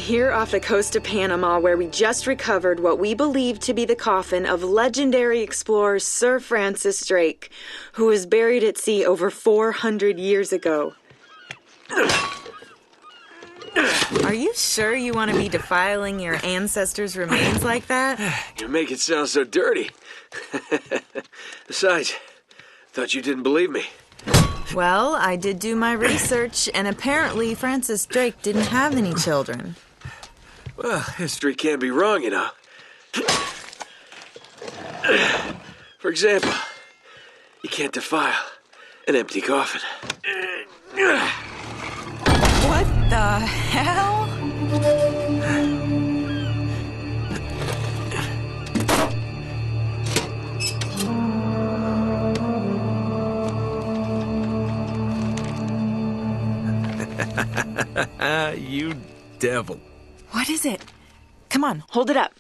here off the coast of Panama, where we just recovered what we believe to be the coffin of legendary explorer Sir Francis Drake, who was buried at sea over 400 years ago. Are you sure you want to be defiling your ancestors' remains like that? You make it sound so dirty. Besides, thought you didn't believe me. Well, I did do my research, and apparently Francis Drake didn't have any children. Well, history can't be wrong, you know. For example, you can't defile an empty coffin. What the hell? You devil. What is it? Come on, hold it up.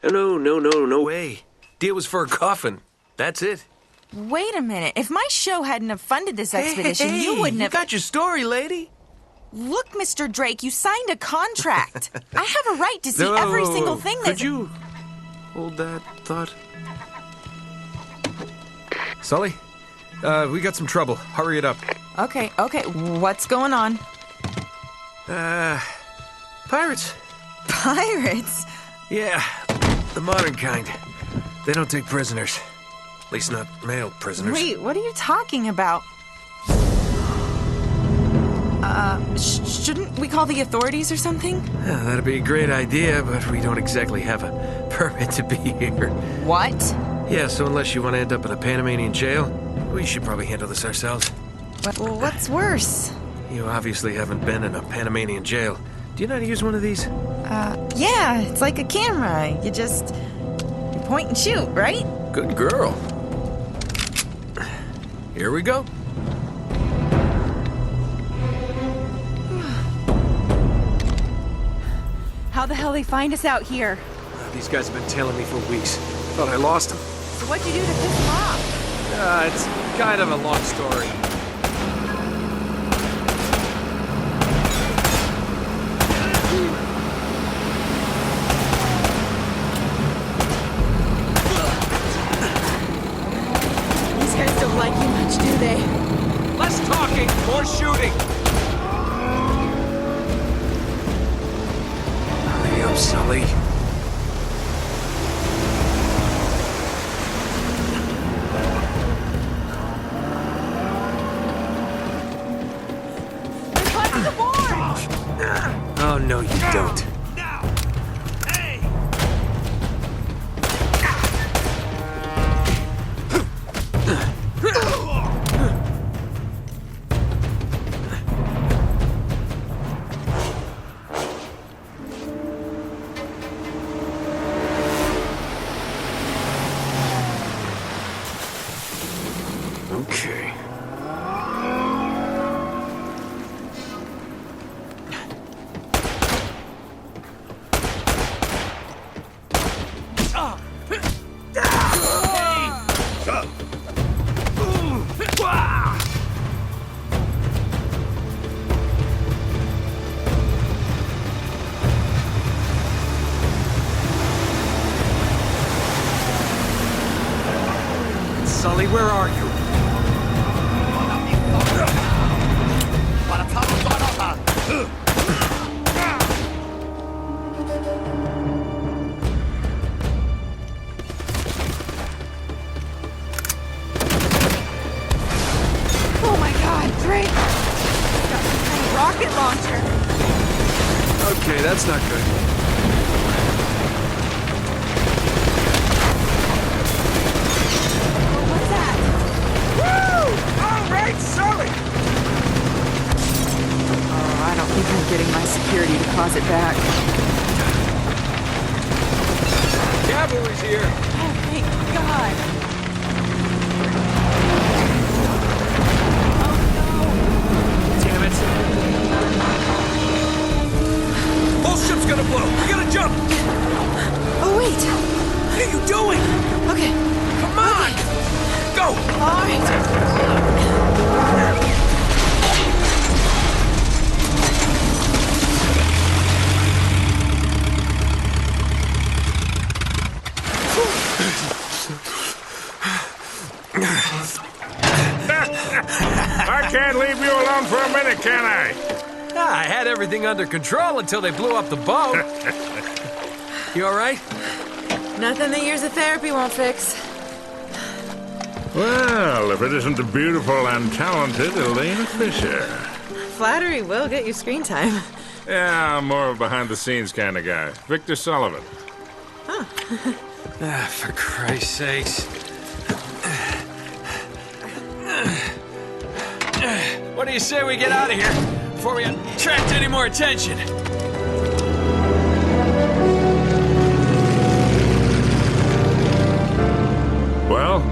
No way. Deal was for a coffin. That's it. Wait a minute. If my show hadn't have funded this expedition, you wouldn't have... You got your story, lady. Look, Mr. Drake, you signed a contract. I have a right to see every single thing that... Could you hold that thought? Sully, we got some trouble. Hurry it up. Okay. What's going on? Pirates. Pirates? Yeah, the modern kind. They don't take prisoners. At least not male prisoners. Wait, what are you talking about? Shouldn't we call the authorities or something? Yeah, that'd be a great idea, but we don't exactly have a permit to be here. What? Yeah, so unless you want to end up in a Panamanian jail, we should probably handle this ourselves. Well, what's worse? You obviously haven't been in a Panamanian jail. Do you know how to use one of these? Yeah, it's like a camera. You point and shoot, right? Good girl. Here we go. How the hell they find us out here? These guys have been tailing me for weeks. Thought I lost them. So what'd you do to piss them off? It's kind of a long story. These guys don't like you much, do they? Less talking, more shooting. Hurry up, Sully. Oh, no, you don't. Now! Hey! Okay. Sully, where are you? Oh my God, Drake! Got some kind of rocket launcher. Okay, that's not good. What's that? Woo! All right, Sully! Oh, I don't think I'm getting my security deposit back. Cavalry's here. Oh, thank God. Damn it. Whole ship's gonna blow! I can't leave you alone for a minute, can I? I had everything under control until they blew up the boat. You all right? Nothing that years of therapy won't fix. Well, if it isn't the beautiful and talented Elena Fisher. Flattery will get you screen time. Yeah, I'm more of a behind-the-scenes kind of guy. Victor Sullivan. For Christ's sakes. What do you say we get out of here before we attract any more attention? Well?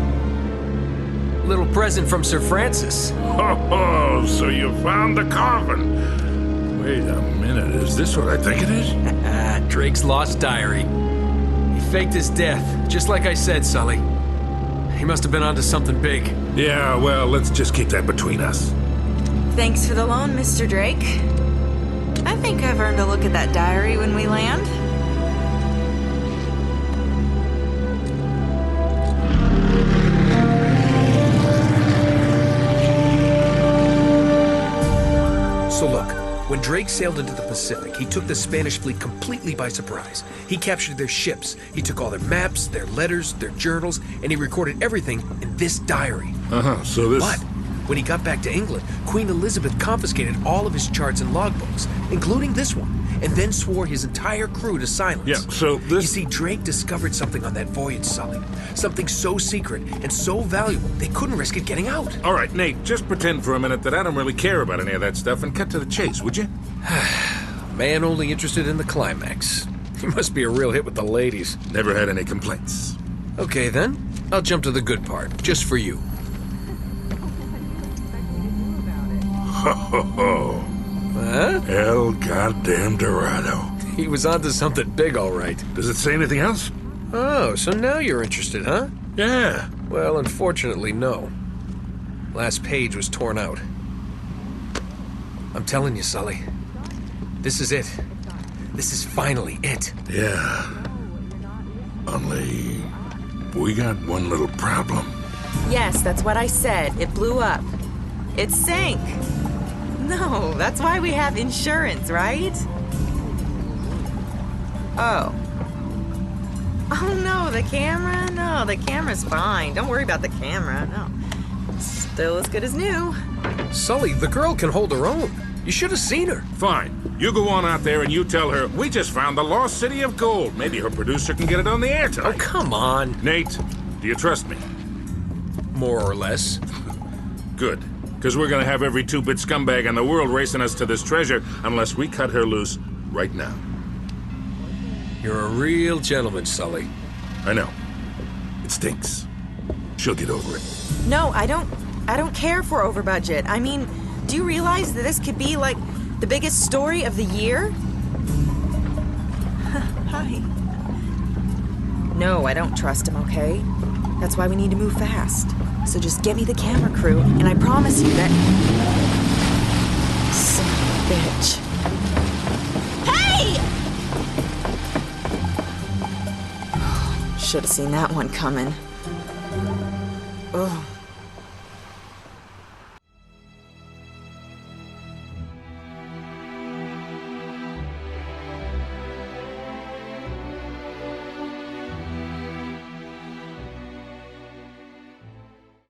Little present from Sir Francis. Oh, so you found the coffin. Wait a minute, is this what I think it is? Drake's lost diary. He faked his death, just like I said, Sully. He must have been onto something big. Yeah, well, let's just keep that between us. Thanks for the loan, Mr. Drake. I think I've earned a look at that diary when we land. So look, when Drake sailed into the Pacific, he took the Spanish fleet completely by surprise. He captured their ships, he took all their maps, their letters, their journals, and he recorded everything in this diary. So this... But when he got back to England, Queen Elizabeth confiscated all of his charts and logbooks, including this one, and then swore his entire crew to silence. Yeah, so this... You see, Drake discovered something on that voyage, Sully. Something so secret and so valuable, they couldn't risk it getting out. All right, Nate, just pretend for a minute that I don't really care about any of that stuff and cut to the chase, would you? Man only interested in the climax. He must be a real hit with the ladies. Never had any complaints. Okay, then. I'll jump to the good part, just for you. Ho, ho, ho. Huh? El goddamn Dorado. He was onto something big, all right. Does it say anything else? Oh, so now you're interested, huh? Yeah. Well, unfortunately, no. Last page was torn out. I'm telling you, Sully. This is it. This is finally it. Yeah. Only... we got one little problem. Yes, that's what I said. It blew up. It sank. No, that's why we have insurance, right? Oh. Oh no, the camera? No, the camera's fine. Don't worry about the camera, no. Still as good as new. Sully, the girl can hold her own. You should have seen her. Fine. You go on out there and you tell her, we just found the lost city of gold. Maybe her producer can get it on the air Oh, tonight. come on. Nate, do you trust me? More or less. Good. Because we're gonna have every two-bit scumbag in the world racing us to this treasure unless we cut her loose right now. You're a real gentleman, Sully. I know. It stinks. She'll get over it. No, I don't care for over budget. I mean, do you realize that this could be like the biggest story of the year? Hi. No, I don't trust him, okay? That's why we need to move fast. So just get me the camera crew, and I promise you that... Son of a bitch. Hey! Should have seen that one coming. Ugh.